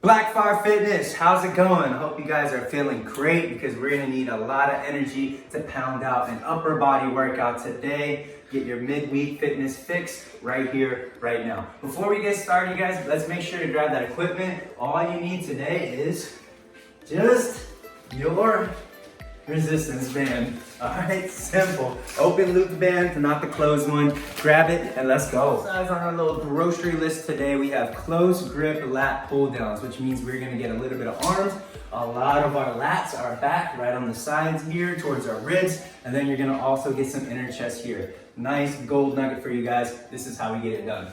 BlackFire Fitness, how's it going? Hope you guys are feeling great because we're gonna need a lot of energy to pound out an upper body workout today. Get your midweek fitness fix right here, right now. Before we get started, you guys, let's make sure to grab that equipment. All you need today is just your resistance band. All right, simple. Open loop band, not the closed one. Grab it and let's go. Guys, on our little grocery list today, we have close grip lat pull downs, which means we're gonna get a little bit of arms. A lot of our lats are back right on the sides here towards our ribs. And then you're gonna also get some inner chest here. Nice gold nugget for you guys. This is how we get it done.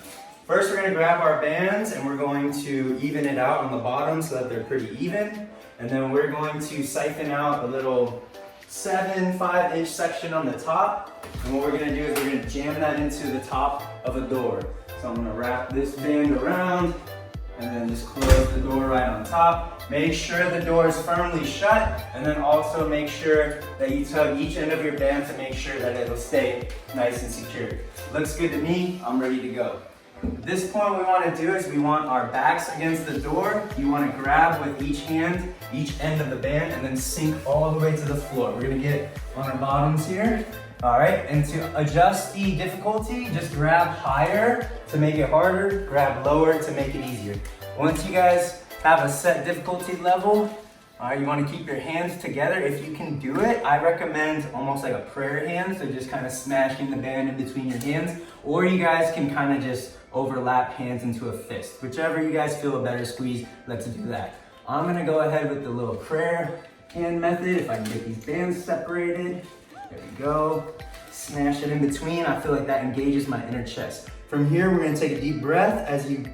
First, we're gonna grab our bands and we're going to even it out on the bottom so that they're pretty even. And then we're going to siphon out a little 5-inch section on the top. And what we're gonna do is we're gonna jam that into the top of a door. So I'm gonna wrap this band around and then just close the door right on top. Make sure the door is firmly shut, and then also make sure that you tug each end of your band to make sure that it'll stay nice and secure. Looks good to me, I'm ready to go. At this point, what we want to do is we want our backs against the door. You want to grab with each hand, each end of the band, and then sink all the way to the floor. We're going to get on our bottoms here. All right, and to adjust the difficulty, just grab higher to make it harder, grab lower to make it easier. Once you guys have a set difficulty level, all right, you want to keep your hands together. If you can do it, I recommend almost like a prayer hand, so just kind of smashing the band in between your hands, or you guys can kind of just overlap hands into a fist. Whichever you guys feel a better squeeze, let's do that. I'm gonna go ahead with the little prayer hand method. If I can get these bands separated, there we go. Smash it in between. I feel like that engages my inner chest. From here, we're gonna take a deep breath as you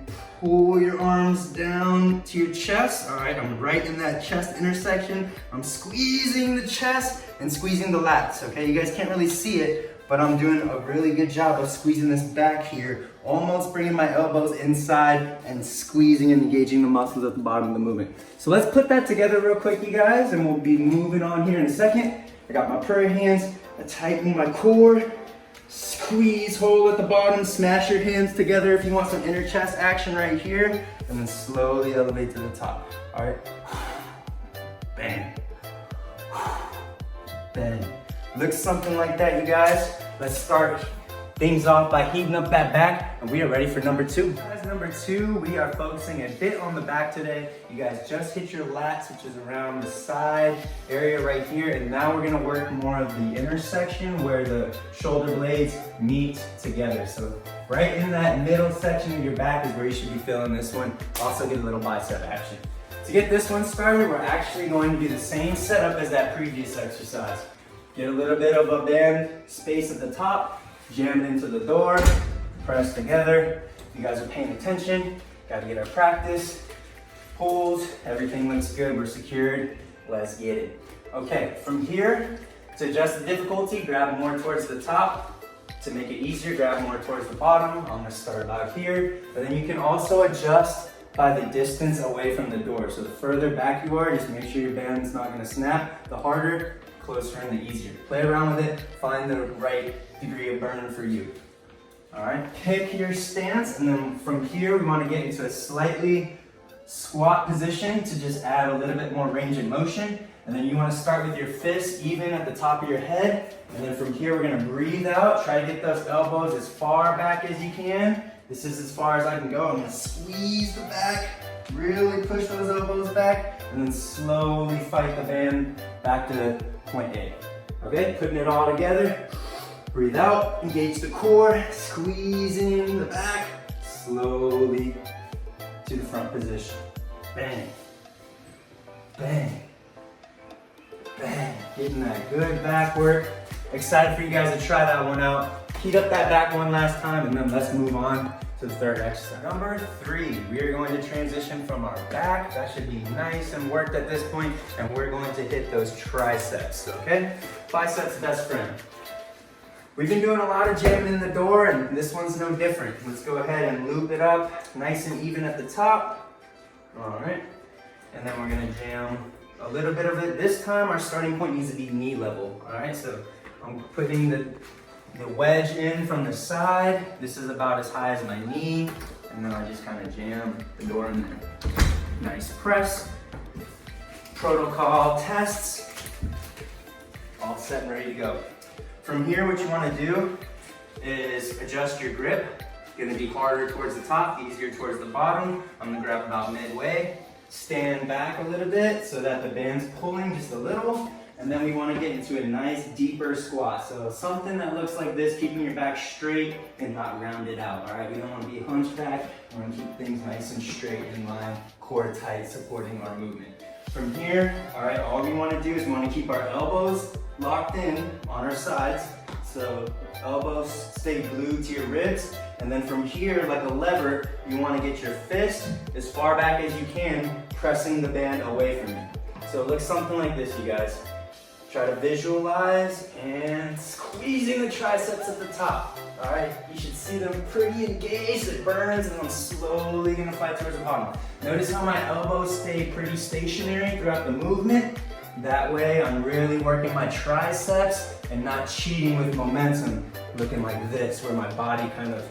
pull your arms down to your chest. All right, I'm right in that chest intersection. I'm squeezing the chest and squeezing the lats, okay? You guys can't really see it, but I'm doing a really good job of squeezing this back here, almost bringing my elbows inside and squeezing and engaging the muscles at the bottom of the movement. So let's put that together real quick, you guys, and we'll be moving on here in a second. I got my prayer hands, I tighten my core, squeeze, hold at the bottom, smash your hands together if you want some inner chest action right here, and then slowly elevate to the top. All right, bang, bang. Looks something like that, you guys. Let's start things off by heating up that back, and we are ready for number 2. Guys, number 2, we are focusing a bit on the back today. You guys just hit your lats, which is around the side area right here, and now we're gonna work more of the intersection where the shoulder blades meet together. So right in that middle section of your back is where you should be feeling this one. Also get a little bicep action. To get this one started, we're actually going to do the same setup as that previous exercise. Get a little bit of a band space at the top, jam it into the door, press together. If you guys are paying attention, gotta get our practice. Pulls, everything looks good, we're secured. Let's get it. Okay, from here, to adjust the difficulty, grab more towards the top. To make it easier, grab more towards the bottom. I'm gonna start about here, but then you can also adjust by the distance away from the door. So the further back you are, just make sure your band's not gonna snap. The harder, closer, and the easier. Play around with it, find the right degree of burn for you. All right, pick your stance, and then from here, we wanna get into a slightly squat position to just add a little bit more range of motion. And then you wanna start with your fists even at the top of your head. And then from here, we're gonna breathe out, try to get those elbows as far back as you can. This is as far as I can go. I'm gonna squeeze the back, really push those elbows back, and then slowly fight the band back to point A. Okay, putting it all together. Breathe out, engage the core, squeezing the back, slowly to the front position. Bang, bang, bang. Getting that good back work. Excited for you guys to try that one out. Heat up that back one last time, and then let's move on to the third exercise. Number 3, we are going to transition from our back. That should be nice and worked at this point, and we're going to hit those triceps, okay? Biceps best friend. We've been doing a lot of jamming in the door, and this one's no different. Let's go ahead and loop it up nice and even at the top. All right, and then we're gonna jam a little bit of it. This time our starting point needs to be knee level, all right? So I'm putting the wedge in from the side. This is about as high as my knee, and then I just kind of jam the door in there. Nice press. Protocol tests. All set and ready to go. From here, what you want to do is adjust your grip. Gonna be harder towards the top, easier towards the bottom. I'm gonna grab about midway. Stand back a little bit so that the band's pulling just a little. And then we want to get into a nice deeper squat. So something that looks like this, keeping your back straight and not rounded out. All right, we don't want to be hunchback. We want to keep things nice and straight in line, core tight, supporting our movement. From here, all right, all we want to do is we want to keep our elbows locked in on our sides. So elbows stay glued to your ribs. And then from here, like a lever, you want to get your fist as far back as you can, pressing the band away from you. So it looks something like this, you guys. Try to visualize and squeezing the triceps at the top. All right, you should see them pretty engaged. It burns, and I'm slowly gonna fight towards the bottom. Notice how my elbows stay pretty stationary throughout the movement. That way, I'm really working my triceps and not cheating with momentum, looking like this, where my body kind of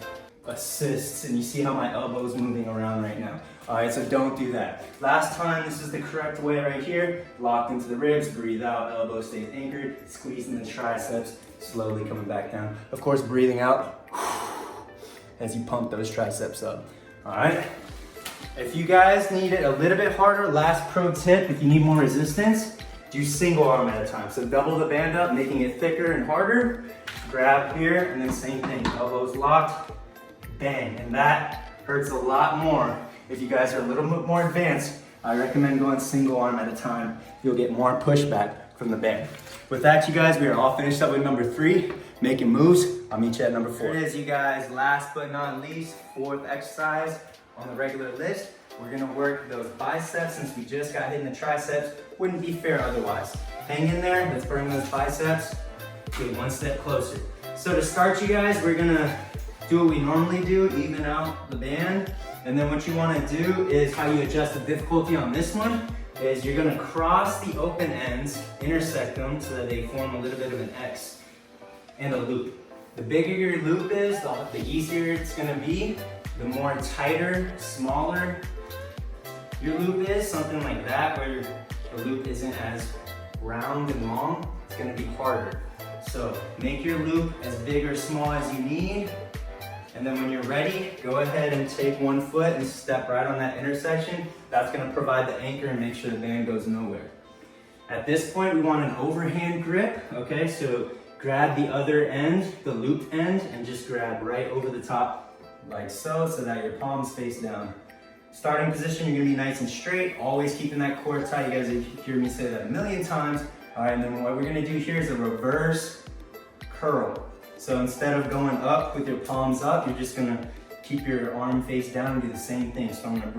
assists, and you see how my elbow's moving around right now. All right, so don't do that. Last time, this is the correct way right here. Locked into the ribs, breathe out, elbow stays anchored, squeezing the triceps, slowly coming back down. Of course, breathing out as you pump those triceps up. All right. If you guys need it a little bit harder, last pro tip, if you need more resistance, do single arm at a time. So double the band up, making it thicker and harder. Grab here, and then same thing, elbows locked, bang. And that hurts a lot more. If you guys are a little bit more advanced, I recommend going single arm at a time. You'll get more pushback from the band. With that, you guys, we are all finished up with number 3, making moves. I'll meet you at number 4. Here it is, you guys. Last but not least, 4th exercise on the regular list. We're gonna work those biceps since we just got hit in the triceps. Wouldn't be fair otherwise. Hang in there, let's bring those biceps. Get one step closer. So to start, you guys, we're gonna do what we normally do, even out the band. And then what you wanna do is how you adjust the difficulty on this one is you're gonna cross the open ends, intersect them so that they form a little bit of an X and a loop. The bigger your loop is, the easier it's gonna be. The more tighter, smaller your loop is, something like that, where the loop isn't as round and long, it's gonna be harder. So make your loop as big or small as you need. And then when you're ready, go ahead and take one foot and step right on that intersection. That's gonna provide the anchor and make sure the band goes nowhere. At this point, we want an overhand grip, okay? So grab the other end, the looped end, and just grab right over the top like so that your palms face down. Starting position, you're gonna be nice and straight, always keeping that core tight. You guys have heard me say that a million times. All right, and then what we're gonna do here is a reverse curl. So instead of going up with your palms up, you're just gonna keep your arm face down and do the same thing. So I'm gonna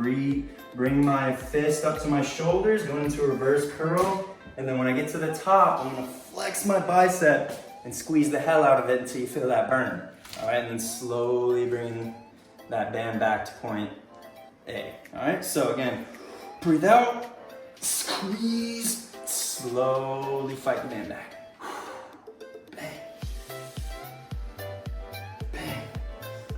bring my fist up to my shoulders, go into a reverse curl, and then when I get to the top, I'm gonna flex my bicep and squeeze the hell out of it until you feel that burn. All right, and then slowly bring that band back to point A. All right, so again, breathe out, squeeze, slowly fight the band back.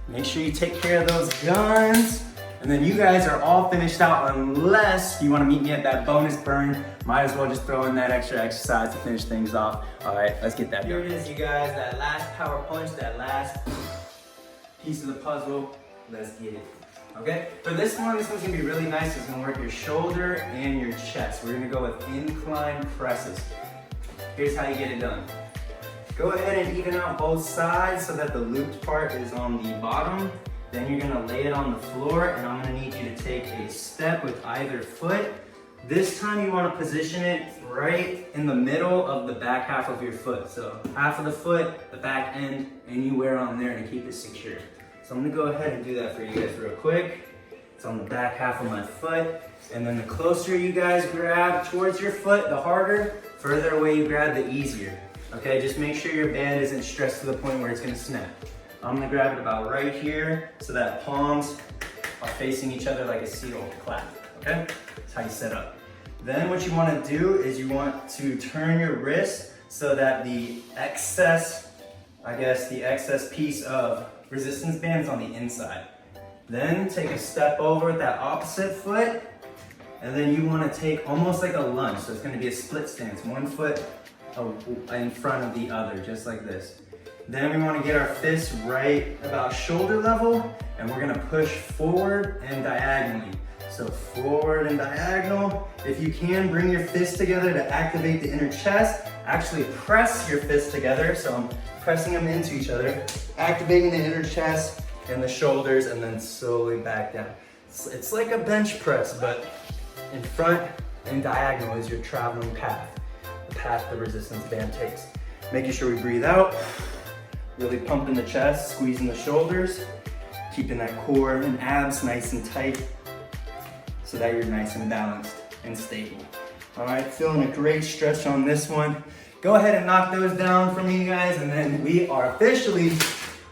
Make sure you take care of those guns. And then you guys are all finished out unless you want to meet me at that bonus burn. Might as well just throw in that extra exercise to finish things off. All right, let's get that. Here it is, you guys, that last power punch, that last piece of the puzzle. Let's get it. Okay, for this one's gonna be really nice. It's gonna work your shoulder and your chest. We're gonna go with incline presses. Here's how you get it done. Go ahead and even out both sides so that the looped part is on the bottom. Then you're gonna lay it on the floor, and I'm gonna need you to take a step with either foot. This time you wanna position it right in the middle of the back half of your foot. So half of the foot, the back end, anywhere on there to keep it secure. So I'm gonna go ahead and do that for you guys real quick. It's on the back half of my foot. And then the closer you guys grab towards your foot, the harder. Further away you grab, the easier. Okay, just make sure your band isn't stressed to the point where it's gonna snap. I'm gonna grab it about right here so that palms are facing each other like a seal clap, okay? That's how you set up. Then what you wanna do is you want to turn your wrist so that the excess piece of resistance band is on the inside. Then take a step over with that opposite foot And then you wanna take almost like a lunge. So it's gonna be a split stance, one foot in front of the other, just like this. Then we wanna get our fists right about shoulder level, and we're gonna push forward and diagonally. So forward and diagonal. If you can, bring your fists together to activate the inner chest. Actually press your fists together. So I'm pressing them into each other, activating the inner chest and the shoulders, and then slowly back down. It's like a bench press, but in front and diagonal is your traveling path, the path the resistance band takes. Making sure we breathe out, really pumping the chest, squeezing the shoulders, keeping that core and abs nice and tight so that you're nice and balanced and stable. All right, feeling a great stretch on this one. Go ahead and knock those down for me, guys, and then we are officially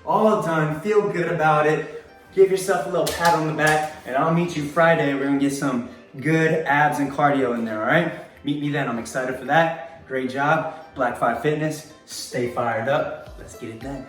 all done. Feel good about it. Give yourself a little pat on the back, and I'll meet you Friday. We're gonna get some good abs and cardio in there, all right? Meet me then, I'm excited for that. Great job, BlackFire Fitness. Stay fired up. Let's get it done.